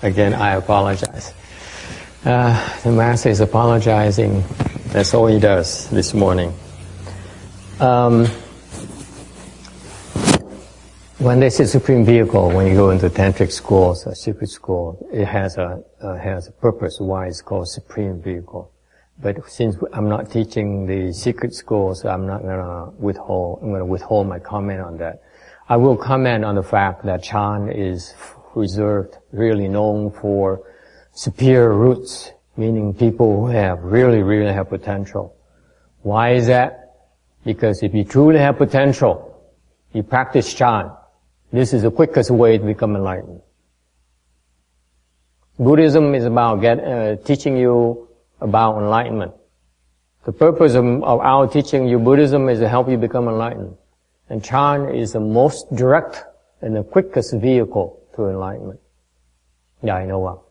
Again, I apologize. The Master is apologizing. That's all he does this morning. When they say supreme vehicle, when you go into tantric schools, a secret school, it has a purpose why it's called supreme vehicle. But since I'm not teaching the secret schools, I'm not gonna withhold. I'm gonna withhold my comment on that. I will comment on the fact that Chan is reserved, really known for superior roots, meaning people who have really have potential. Why is that? Because if you truly have potential, you practice Chan. This is the quickest way to become enlightened. Buddhism is about teaching you about enlightenment. The purpose of our teaching you Buddhism is to help you become enlightened. And Chan is the most direct and the quickest vehicle to enlightenment that I know of.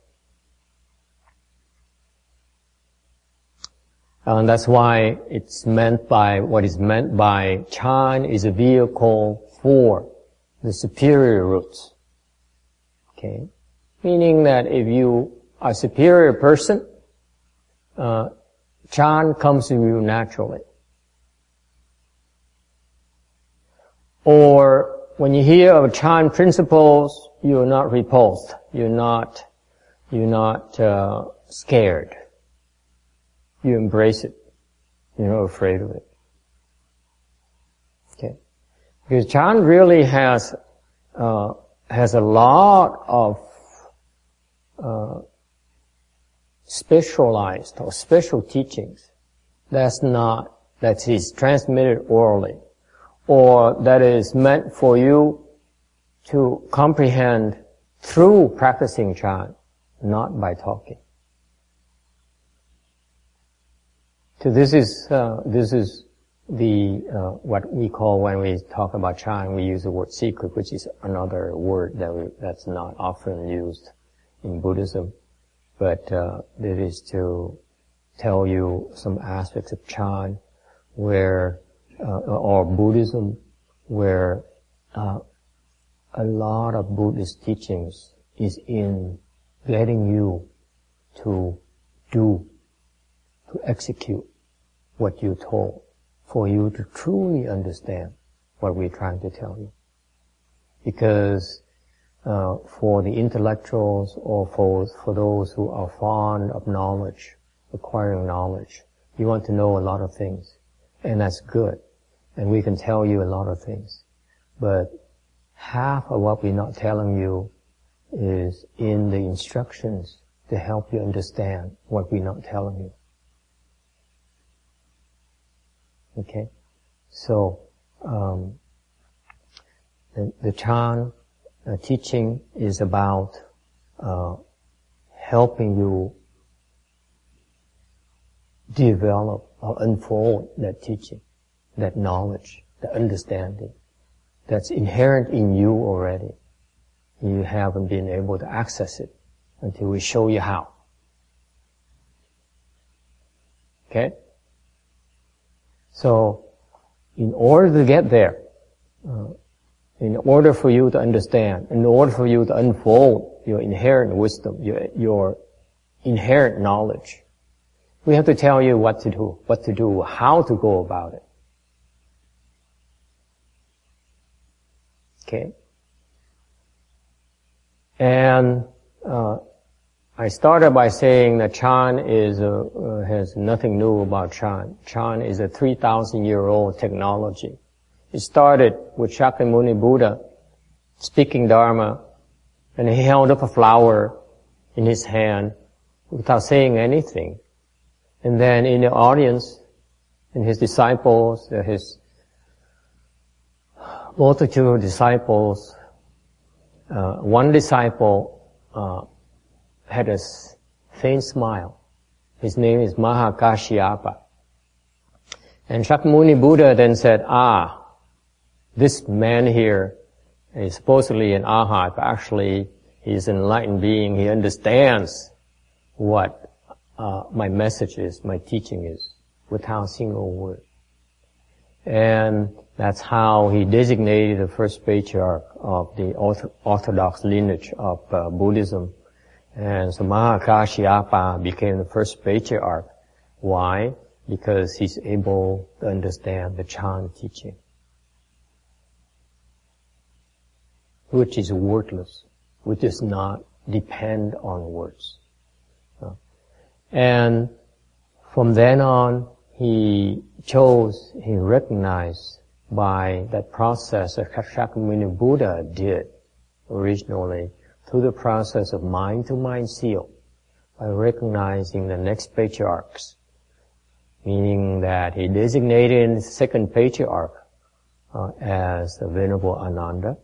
And that's why what is meant by Chan is a vehicle for the superior roots. Okay? Meaning that if you are a superior person, Chan comes to you naturally. Or when you hear of Chan principles, you're not repulsed. You're not scared. You embrace it. You're not afraid of it. Okay? Because Chan really has a lot of specialized or special teachings that is transmitted orally, or that is meant for you to comprehend through practicing Chan, not by talking. So this is what we call, when we talk about Chan, we use the word secret, which is another word that's not often used in Buddhism. But that is to tell you some aspects of Chan or Buddhism, where a lot of Buddhist teachings is in getting you to execute what you're told, for you to truly understand what we're trying to tell you. Because for the intellectuals or for those who are fond of knowledge, acquiring knowledge, you want to know a lot of things, and that's good. And we can tell you a lot of things. But half of what we're not telling you is in the instructions to help you understand what we're not telling you. Okay? So, the Chan teaching is about helping you develop or unfold that teaching, that knowledge, the understanding that's inherent in you already. You haven't been able to access it until we show you how. Okay? So, in order to get there, in order for you to understand, in order for you to unfold your inherent wisdom, your inherent knowledge, we have to tell you what to do, how to go about it. Okay? And I started by saying that Chan has nothing new about Chan. Chan is a 3,000-year-old technology. It started with Shakyamuni Buddha speaking Dharma, and he held up a flower in his hand without saying anything. And then in the audience, and his disciples, his multitude of disciples, one disciple had a faint smile. His name is Mahakashyapa. And Shakyamuni Buddha then said, this man here is supposedly an arhat, but actually he's an enlightened being. He understands what my message is, my teaching is, without a single word. And that's how he designated the first patriarch of the orthodox lineage of Buddhism And so Mahakashyapa became the first patriarch. Why? Because he's able to understand the Chan teaching, which is wordless, which does not depend on words. And from then on, he recognized by that process that Shakyamuni Buddha did originally through the process of mind-to-mind seal, by recognizing the next patriarchs, meaning that he designated the second patriarch as the Venerable Ananda,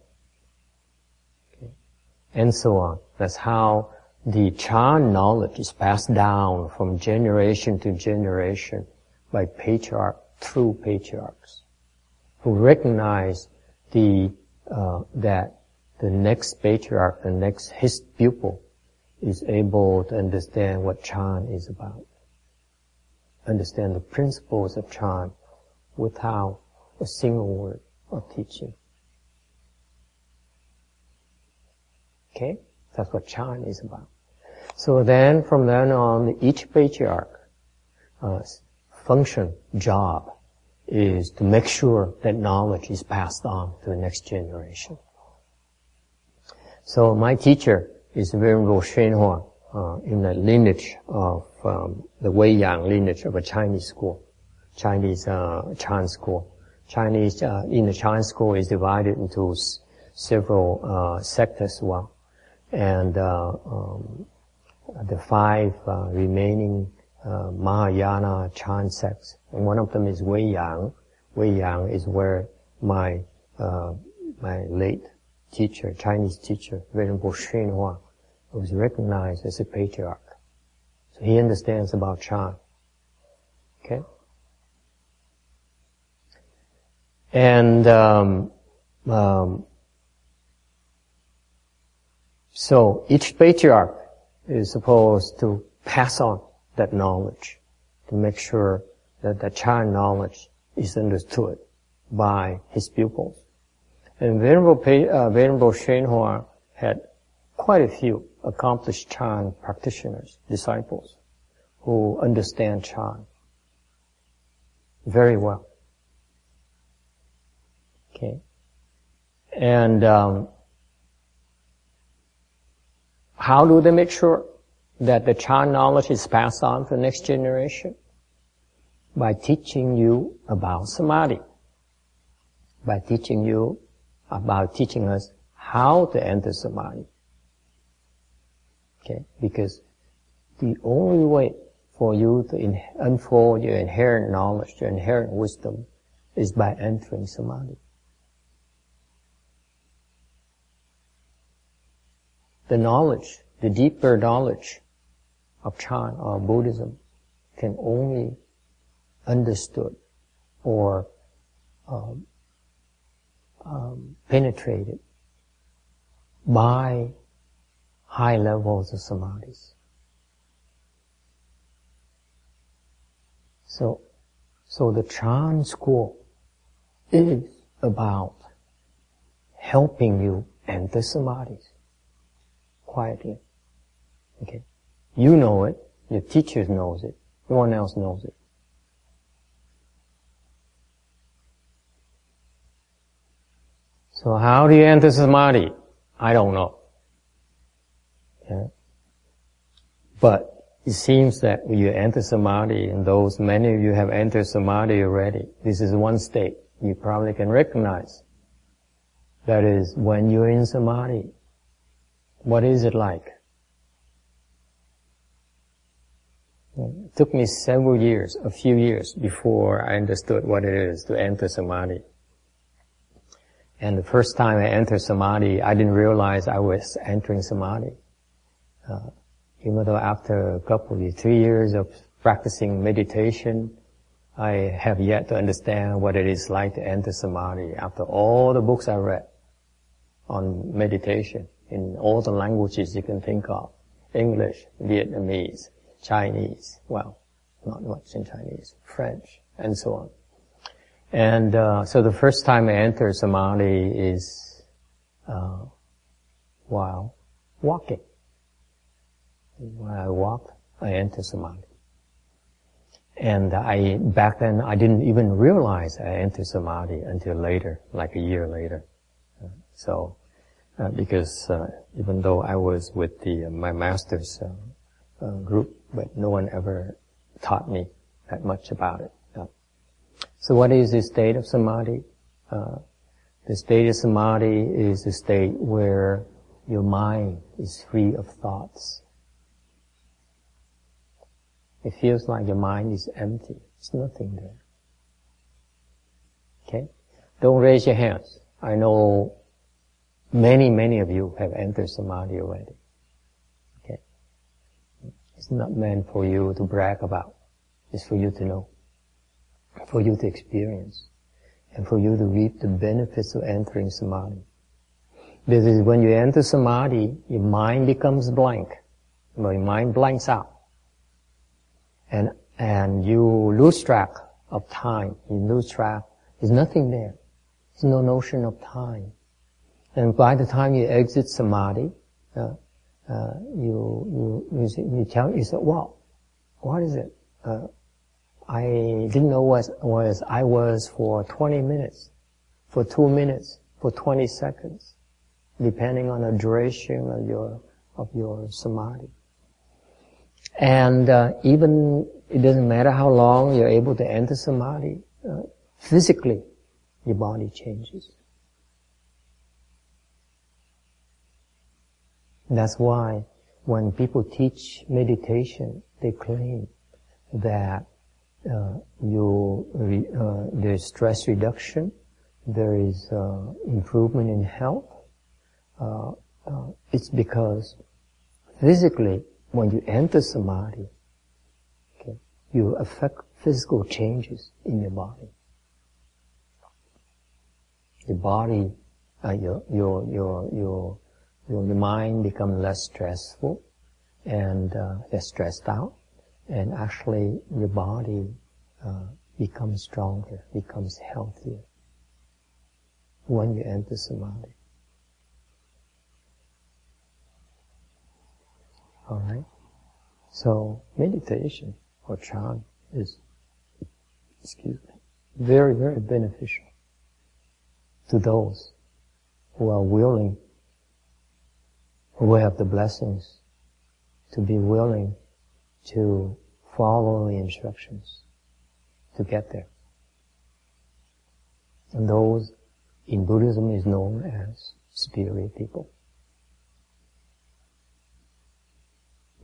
and so on. That's how the Chan knowledge is passed down from generation to generation by true patriarchs, who recognize that the next patriarch, his pupil, is able to understand what Chan is about, understand the principles of Chan without a single word of teaching. Okay? That's what Chan is about. So then, from then on, each patriarch job is to make sure that knowledge is passed on to the next generation. So my teacher is Venerable Shenhua in the lineage of the Weiyang lineage of a Chinese school, Chinese Chan school. Chinese in the Chan school is divided into several sects as well, and the 5 remaining Mahayana Chan sects, and one of them is Weiyang. Weiyang is where my late teacher, Chinese teacher, Venerable Shenhua, was recognized as a patriarch. So he understands about Chan. Okay? And so each patriarch is supposed to pass on that knowledge to make sure that the Chan knowledge is understood by his pupils. And Venerable Shenhua had quite a few accomplished Chan practitioners, disciples, who understand Chan very well. Okay? And how do they make sure that the Chan knowledge is passed on to the next generation? By teaching you about samadhi. By teaching us how to enter samadhi. Okay? Because the only way for you to unfold your inherent knowledge, your inherent wisdom, is by entering samadhi. The knowledge, the deeper knowledge of Chan or Buddhism can only understood or penetrated by high levels of samadhis. So the Chan school is about helping you enter samadhis quietly. Okay? You know it, your teacher knows it, no one else knows it. So how do you enter samadhi? I don't know. Okay? But it seems that when you enter samadhi, and many of you have entered samadhi already, this is one state you probably can recognize. That is, when you're in samadhi, what is it like? It took me a few years before I understood what it is to enter samadhi. And the first time I entered samadhi, I didn't realize I was entering samadhi. Even though after 3 years of practicing meditation, I have yet to understand what it is like to enter samadhi after all the books I read on meditation in all the languages you can think of. English, Vietnamese, Chinese, well, not much in Chinese, French, and so on. And so the first time I entered samadhi is while walking. When I walk, I enter samadhi. And back then, I didn't even realize I entered samadhi until later, like a year later. Because even though I was with my master's group, but no one ever taught me that much about it. So what is the state of samadhi? The state of samadhi is the state where your mind is free of thoughts. It feels like your mind is empty. There's nothing there. Okay? Don't raise your hands. I know many of you have entered samadhi already. Okay? It's not meant for you to brag about. It's for you to know. For you to experience. And for you to reap the benefits of entering samadhi. Because when you enter samadhi, your mind becomes blank. Your mind blanks out. And you lose track of time. You lose track. There's nothing there. There's no notion of time. And by the time you exit samadhi, you tell yourself, wow, what is it? I didn't know what I was for 20 minutes, for 2 minutes, for 20 seconds, depending on the duration of your samadhi. And even it doesn't matter how long you're able to enter samadhi, physically your body changes. That's why when people teach meditation, they claim that there's stress reduction, there is improvement in health. It's because physically, when you enter samadhi, okay, you affect physical changes in your body. Your body, your mind becomes less stressful and less stressed out, and actually your body becomes stronger, becomes healthier when you enter samadhi. Alright? So, meditation or chan is, very, very beneficial to those who are willing, who have the blessings to be willing to follow the instructions to get there. And those in Buddhism is known as superior people.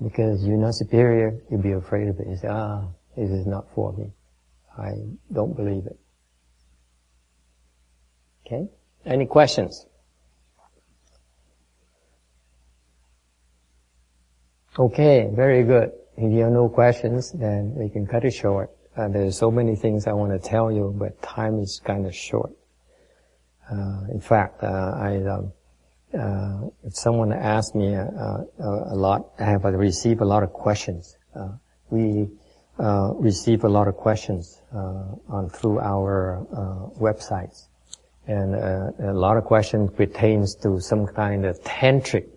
Because you're not superior, you'll be afraid of it. You say, this is not for me. I don't believe it. Okay? Any questions? Okay, very good. If you have no questions, then we can cut it short. There's so many things I want to tell you, but time is kind of short. In fact, if someone asked me a lot, I have received a lot of questions. We receive a lot of questions through our websites, and a lot of questions pertains to some kind of tantric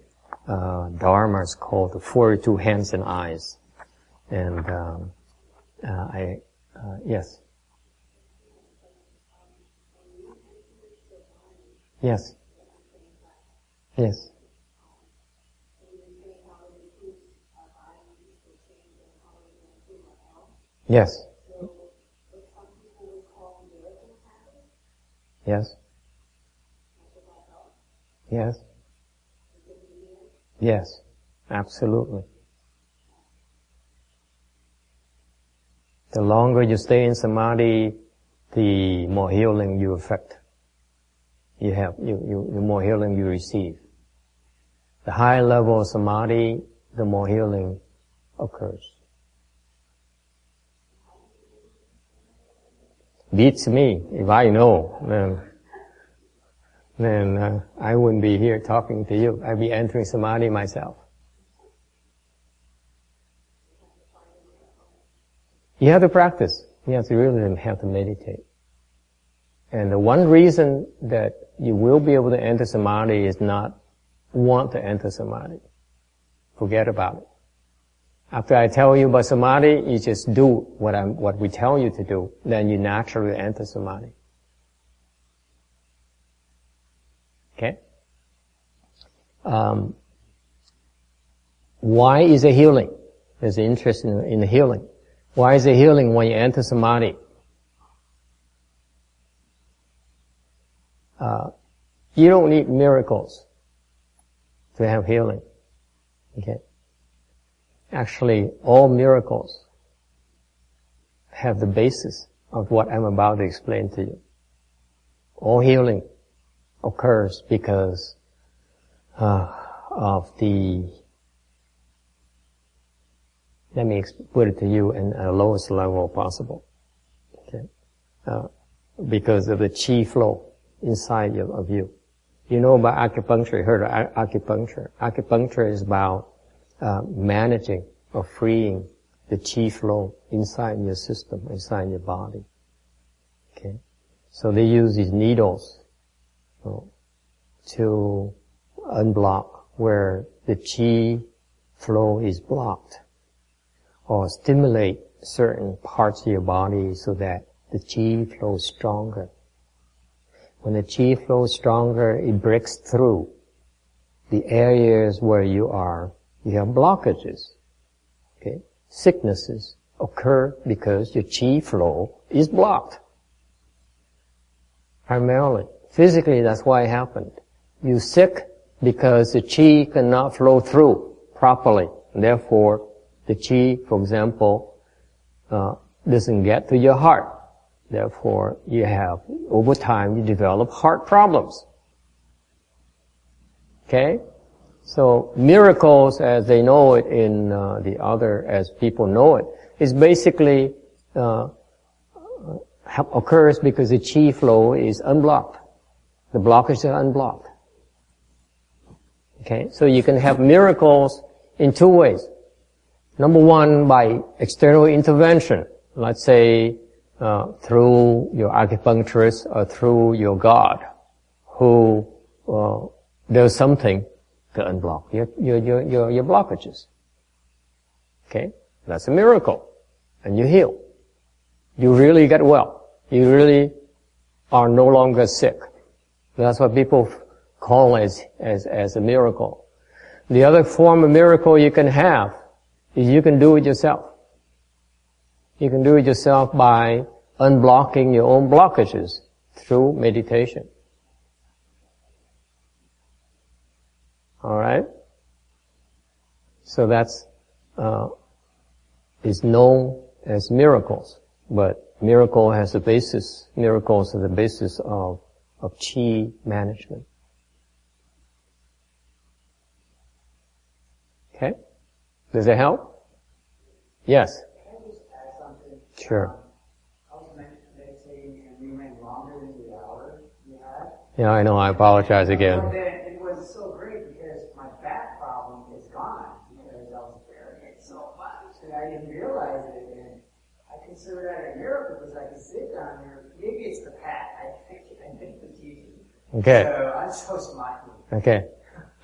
dharmas called the 42 hands and eyes. And yes. Yes. Yes. Yes. Yes. Yes. Yes. Absolutely. The longer you stay in samadhi, the more healing you affect. The more healing you receive. The higher level of samadhi, the more healing occurs. Beats me. If I know, then I wouldn't be here talking to you. I'd be entering samadhi myself. You have to practice. You have to really have to meditate. And the one reason that you will be able to enter samadhi is not want to enter samadhi. Forget about it. After I tell you about samadhi, you just do what we tell you to do. Then you naturally enter samadhi. Okay? Why is it healing? There's interest in the healing. Why is it healing when you enter samadhi? You don't need miracles to have healing. Okay? Actually, all miracles have the basis of what I'm about to explain to you. All healing occurs because of the, let me put it to you in the lowest level possible. Okay? Because of the chi flow inside of you. You know about acupuncture, you heard of acupuncture. Acupuncture is about managing or freeing the chi flow inside your system, inside your body. Okay? So they use these needles to unblock where the chi flow is blocked, or stimulate certain parts of your body so that the chi flows stronger. When the chi flows stronger, it breaks through the areas where you have blockages. Okay? Sicknesses occur because your chi flow is blocked. Primarily. Physically, that's why it happened. You're sick because the chi cannot flow through properly. Therefore, the chi, for example, doesn't get to your heart. Therefore, over time, you develop heart problems. Okay? So, miracles, as they know it in as people know it, is basically occurs because the chi flow is unblocked. The blockages are unblocked. Okay? So you can have miracles in two ways. Number one, by external intervention. Let's say, through your acupuncturist or through your God, who does something to unblock your blockages. Okay? That's a miracle. And you heal. You really get well. You really are no longer sick. That's what people call as a miracle. The other form of miracle you can have is you can do it yourself. You can do it yourself by unblocking your own blockages through meditation. Alright? So that's, is known as miracles. But miracles are the basis of chi management. Okay? Does it help? Yes. Sure. I was meditating and we went longer than the hour we had. Yeah, I know. I apologize again. But then it was so great because my back problem is gone because I was bearing it so much and I didn't realize it. And I consider that a miracle because I can sit down here. Maybe it's the pad. I think the teaching. Okay. So I'm so smart. Okay.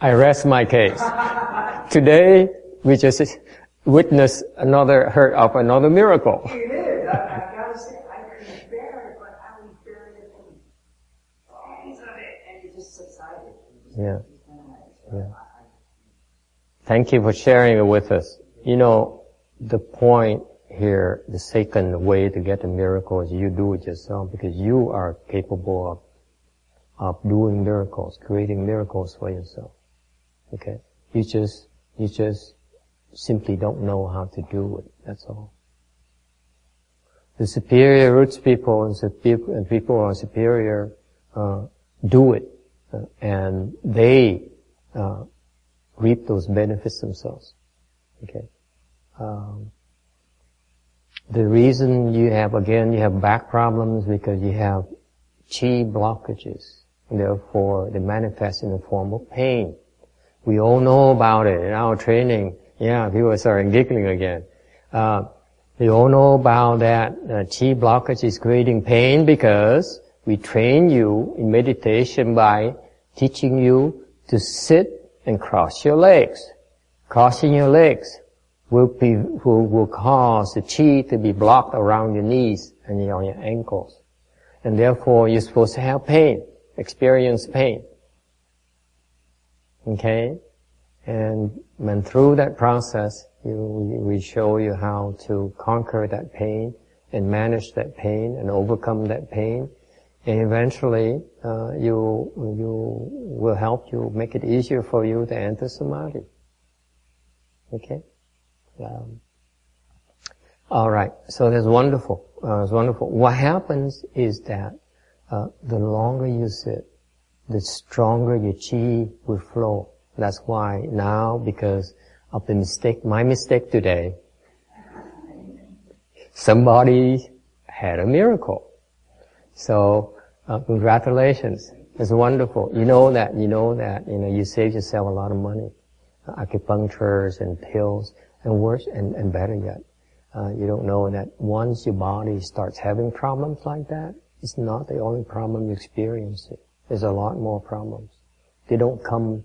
I rest my case. Today, we just witnessed heard of another miracle. It is. I gotta say, I couldn't bear it, but I was bearing it from tons of it, and it just subsided. Yeah. Thank you for sharing it with us. You know, the point here, the second way to get a miracle is you do it yourself because you are capable of doing miracles, creating miracles for yourself. Okay? You just simply don't know how to do it. That's all. The superior roots people and people who are superior do it, and they reap those benefits themselves. Okay. The reason you have back problems because you have chi blockages. Therefore, they manifest in the form of pain. We all know about it in our training. Yeah, people are giggling again. We all know about that chi blockage is creating pain because we train you in meditation by teaching you to sit and cross your legs. Crossing your legs will cause the chi to be blocked around your knees and on your ankles. And therefore you're supposed to have pain, experience pain. Okay? And through that process, we show you how to conquer that pain and manage that pain and overcome that pain. And eventually, you will help you, make it easier for you to enter samadhi. Okay? Alright, so that's wonderful. It's wonderful. What happens is that, the longer you sit, the stronger your chi will flow. That's why now, because of the mistake, my mistake today, somebody had a miracle. So, congratulations. It's wonderful. You know that, you save yourself a lot of money. Acupunctures and pills, and worse, and better yet, you don't know that once your body starts having problems like that, it's not the only problem you experience it. There's a lot more problems. They don't come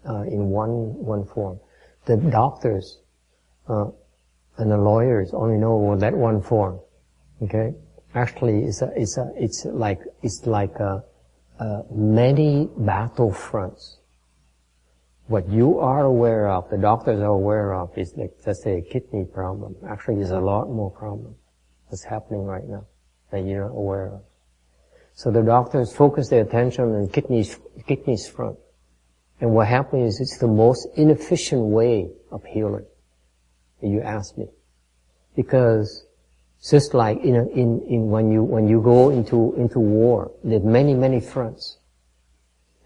in one form. The doctors and the lawyers only know that one form. Okay? Actually, it's like many battlefronts. What you are aware of, the doctors are aware of, is like, let's say, a kidney problem. Actually, there's a lot more problems that's happening right now that you're not aware of. So the doctors focus their attention on kidneys front. And what happens is it's the most inefficient way of healing, if you ask me. Because just like when you go into war, there's many fronts.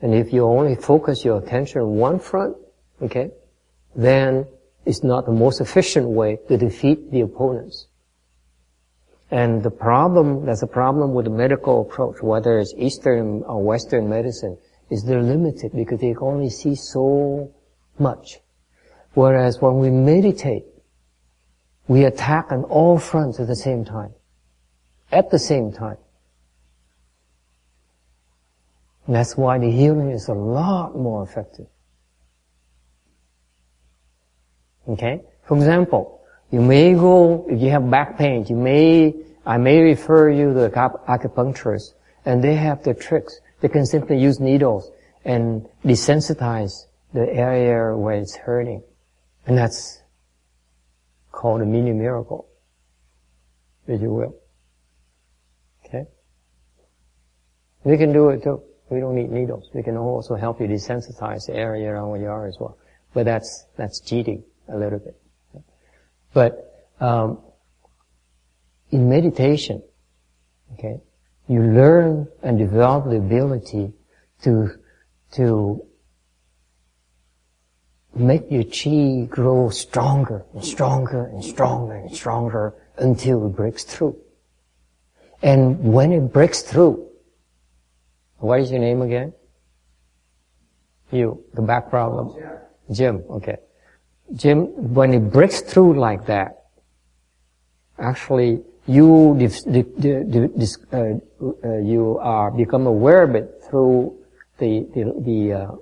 And if you only focus your attention on one front, okay, then it's not the most efficient way to defeat the opponents. And there's a problem with the medical approach, whether it's Eastern or Western medicine, is they're limited because they can only see so much. Whereas when we meditate, we attack on all fronts at the same time. At the same time. And that's why the healing is a lot more effective. Okay? For example, you may go, if you have back pain, I may refer you to the acupuncturist, and they have the tricks. They can simply use needles and desensitize the area where it's hurting. And that's called a mini miracle, if you will. Okay? We can do it too. We don't need needles. We can also help you desensitize the area around where you are as well. But that's cheating a little bit. But in meditation, okay, you learn and develop the ability to make your chi grow stronger and stronger and stronger and stronger until it breaks through. And when it breaks through, what is your name again? You, the back problem. Jim, okay. Jim, when it breaks through like that, actually you are become aware of it through the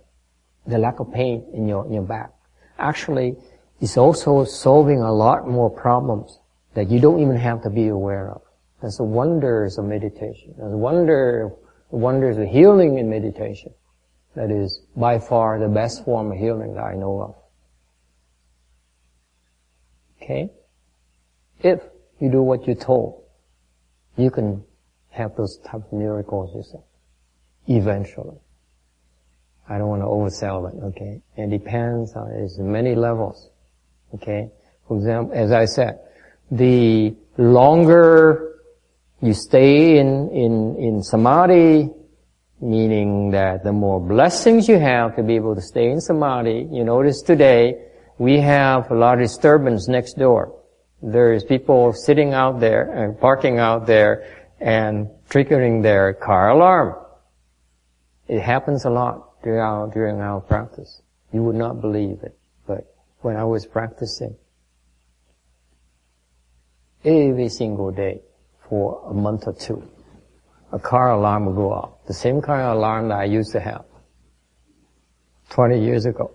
lack of pain in your back. Actually, it's also solving a lot more problems that you don't even have to be aware of. That's the wonders of meditation. That's the wonders of healing in meditation. That is by far the best form of healing that I know of. Okay? If you do what you're told, you can have those type of miracles yourself. Eventually. I don't want to oversell it, okay? It depends on, there's many levels, okay? For example, as I said, the longer you stay in samadhi, meaning that the more blessings you have to be able to stay in samadhi. You notice today, we have a lot of disturbance next door. There's people sitting out there and parking out there and triggering their car alarm. It happens a lot during our practice. You would not believe it, but when I was practicing, every single day for a month or two, a car alarm would go off. The same kind of alarm that I used to have 20 years ago.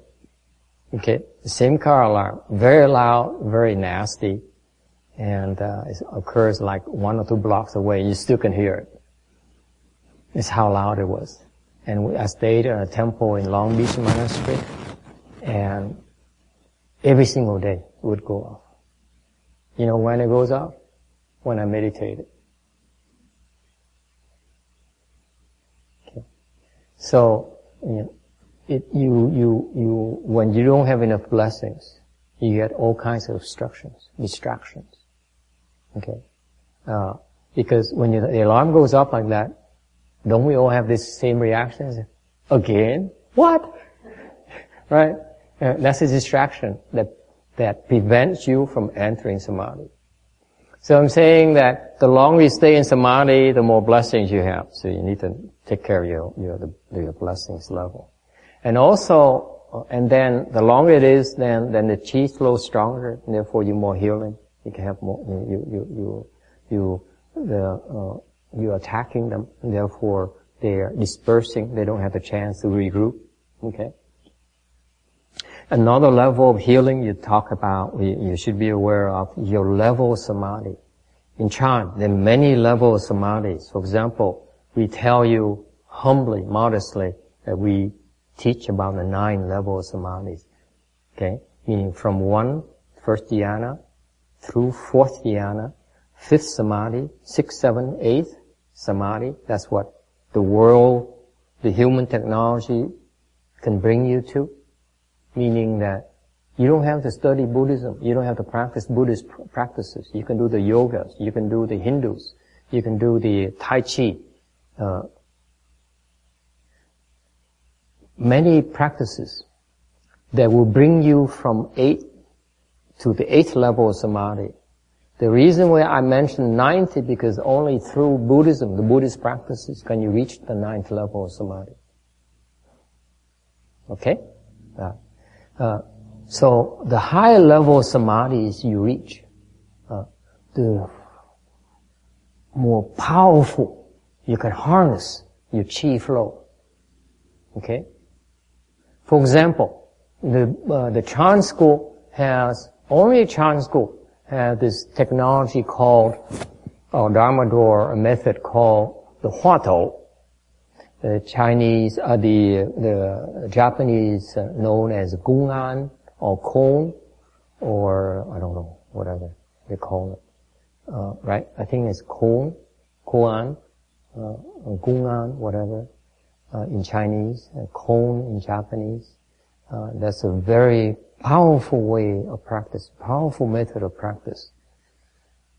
Okay? The same car alarm. Very loud, very nasty. And it occurs like 1 or 2 blocks away. You still can hear it. It's how loud it was. And I stayed at a temple in Long Beach Monastery. And every single day it would go off. You know when it goes off? When I meditated. Okay. So, you know, when you don't have enough blessings, you get all kinds of distractions. Okay? Because when the alarm goes up like that, don't we all have this same reaction? Again? What? Right? That's a distraction that prevents you from entering samadhi. So I'm saying that the longer you stay in samadhi, the more blessings you have. So you need to take care of your blessings level. And also, and then the longer it is, then the chi flows stronger, and therefore you're more healing. You can have more, you're attacking them, and therefore they're dispersing, they don't have the chance to regroup. Okay? Another level of healing you talk about, you should be aware of your level of samadhi. In Chan, there are many levels of samadhis. For example, we tell you humbly, modestly, that we teach about the 9 levels of samadhis. Okay? Meaning from first dhyana, through 4th dhyana, 5th samadhi, 6th, 7th, 8th samadhi. That's what the world, the human technology can bring you to. Meaning that you don't have to study Buddhism. You don't have to practice Buddhist practices. You can do the yogas. You can do the Hindus. You can do the Tai Chi. Many practices that will bring you from 8 to the 8th level of samadhi. The reason why I mentioned 9th is because only through Buddhism, the Buddhist practices, can you reach the 9th level of samadhi. Okay? So the higher level of samadhis you reach, the more powerful you can harness your chi flow. Okay? For example, the Chan school only Chan school has this technology called, or Dharma door, a method called the Huatou. The Chinese, the Japanese known as Gungan or Kon, or I don't know, whatever they call it. Right? I think it's Kon, Koan, Gungan, whatever, in Chinese, Kon in Japanese. That's a very powerful way of practice, powerful method of practice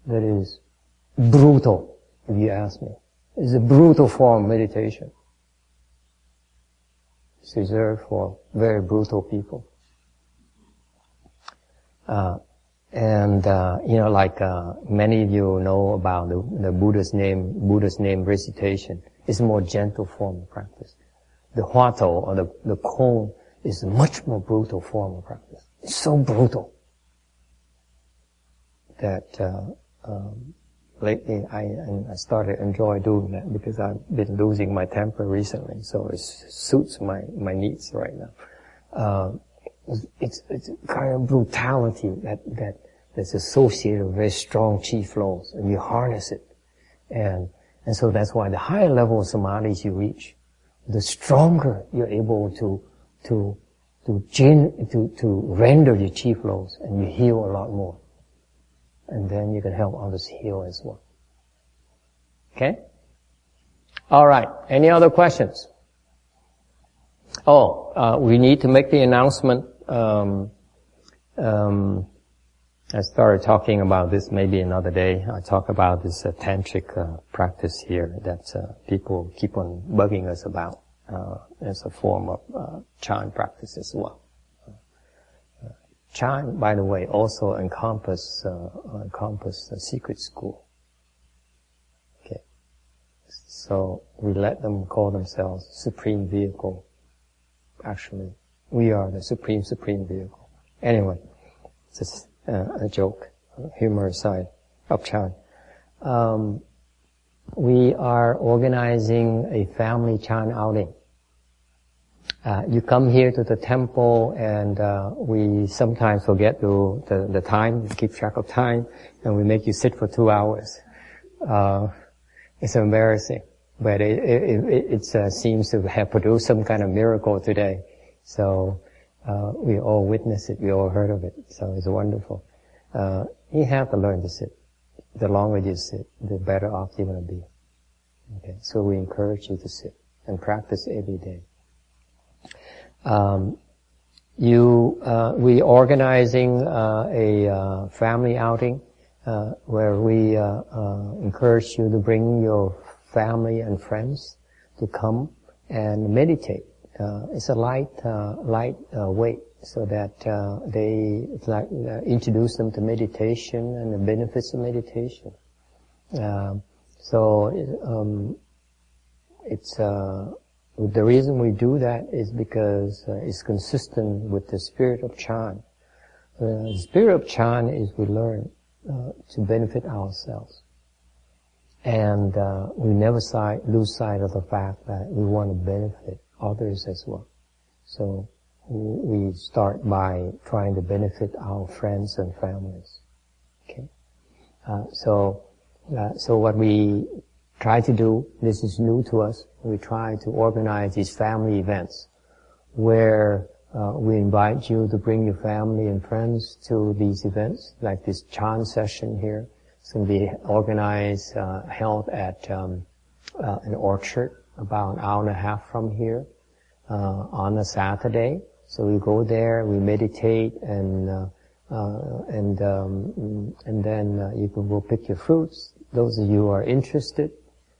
that is brutal, if you ask me. It's a brutal form of meditation. It's reserved for very brutal people. Many of you know about the Buddha's name recitation. It's a more gentle form of practice. The Huatou, or the Kon, is a much more brutal form of practice. It's so brutal that lately I started to enjoy doing that because I've been losing my temper recently, so it suits my needs right now. It's kind of brutality that's associated with very strong chi flows, and you harness it. And so that's why the higher level of samadhis you reach, the stronger you're able to render your chi flows, and you heal a lot more. And then you can help others heal as well. Okay? Alright. Any other questions? We need to make the announcement. I started talking about this maybe another day. I talk about this tantric practice here that people keep on bugging us about as a form of Chan practice as well. Chan, by the way, also encompass the secret school. Okay, so we let them call themselves supreme vehicle. Actually, we are the supreme vehicle. Anyway, it's just a joke, humor aside, of Chan. We are organizing a family Chan outing. You come here to the temple, and we sometimes forget the time, keep track of time, and we make you sit for 2 hours. It's embarrassing, but it seems to have produced some kind of miracle today. So we all witnessed it, we all heard of it. So it's wonderful. You have to learn to sit. The longer you sit, the better off you're going to be. Okay, so we encourage you to sit and practice every day. We organizing a family outing where we encourage you to bring your family and friends to come and meditate. It's a light weight, so that they introduce them to meditation and the benefits of meditation. The reason we do that is because it's consistent with the spirit of Chan. The spirit of Chan is we learn to benefit ourselves. And we never lose sight of the fact that we want to benefit others as well. So we start by trying to benefit our friends and families. Okay? So what we try to do, this is new to us, we try to organize these family events where we invite you to bring your family and friends to these events, like this Chan session here. It's going to be organized, held at an orchard about an hour and a half from here on a Saturday. So we go there, we meditate, and then you can go pick your fruits. Those of you who are interested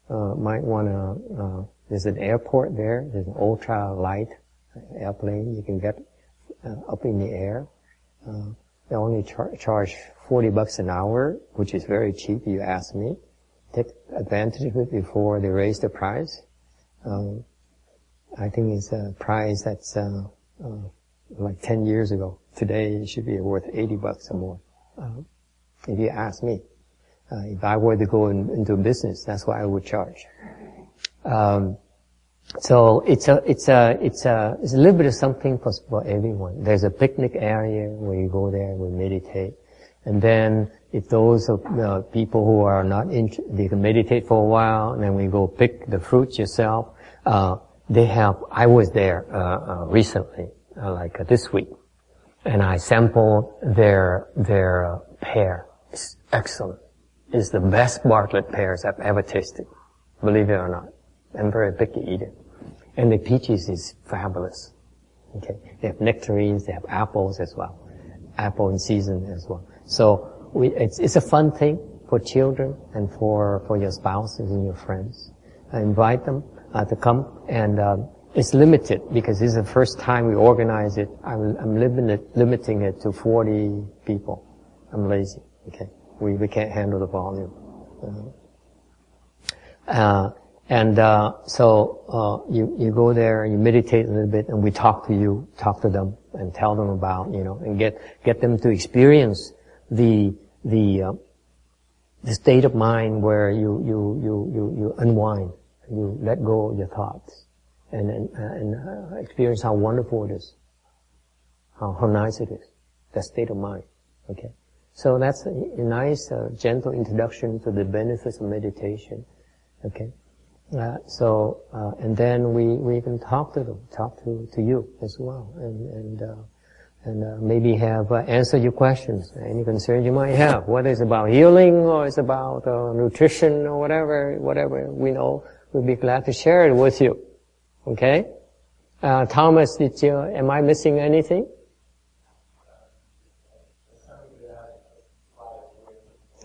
might want to. There's an airport there. There's an ultra light airplane. You can get up in the air. They only charge $40 an hour, which is very cheap. You ask me. Take advantage of it before they raise the price. I think it's a price that's like 10 years ago. Today it should be worth $80 or more. If you ask me. If I were to go into business, that's what I would charge. So it's a little bit of something for everyone. There's a picnic area where you go there, we meditate. And then if those are people who are not they can meditate for a while, and then we go pick the fruits yourself. I was there, recently, like this week, and I sampled their pear. It's excellent. It's the best Bartlett pears I've ever tasted. Believe it or not. I'm very picky eater. And the peaches is fabulous. Okay. They have nectarines, they have apples as well. Apple in season as well. So it's a fun thing for children and for your spouses and your friends. I invite them to come, and it's limited because this is the first time we organize it. I'm limiting it to 40 people. I'm lazy. Okay. We can't handle the volume. So you go there, you meditate a little bit, and we talk to them, and tell them about, and get them to experience the state of mind where you unwind, you let go of your thoughts, and experience how wonderful it is, how nice it is, that state of mind. Okay. So that's a nice, gentle introduction to the benefits of meditation. Okay. And then we can talk to them, talk to you as well, and maybe have answer your questions, any concerns you might have, whether it's about healing or it's about nutrition or whatever we know, we'll be glad to share it with you. Okay. Thomas, am I missing anything?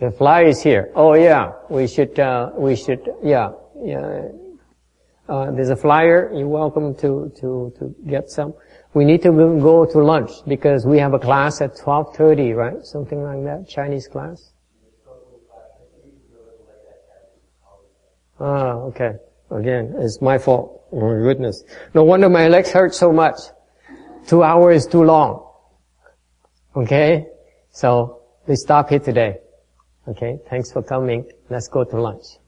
The flyer is here. Oh yeah, we should, yeah. There's a flyer. You're welcome to get some. We need to go to lunch because we have a class at 12:30, right? Something like that. Chinese class. Okay. Again, it's my fault. Oh my goodness. No wonder my legs hurt so much. 2 hours is too long. Okay? So, we stop here today. Okay? Thanks for coming. Let's go to lunch.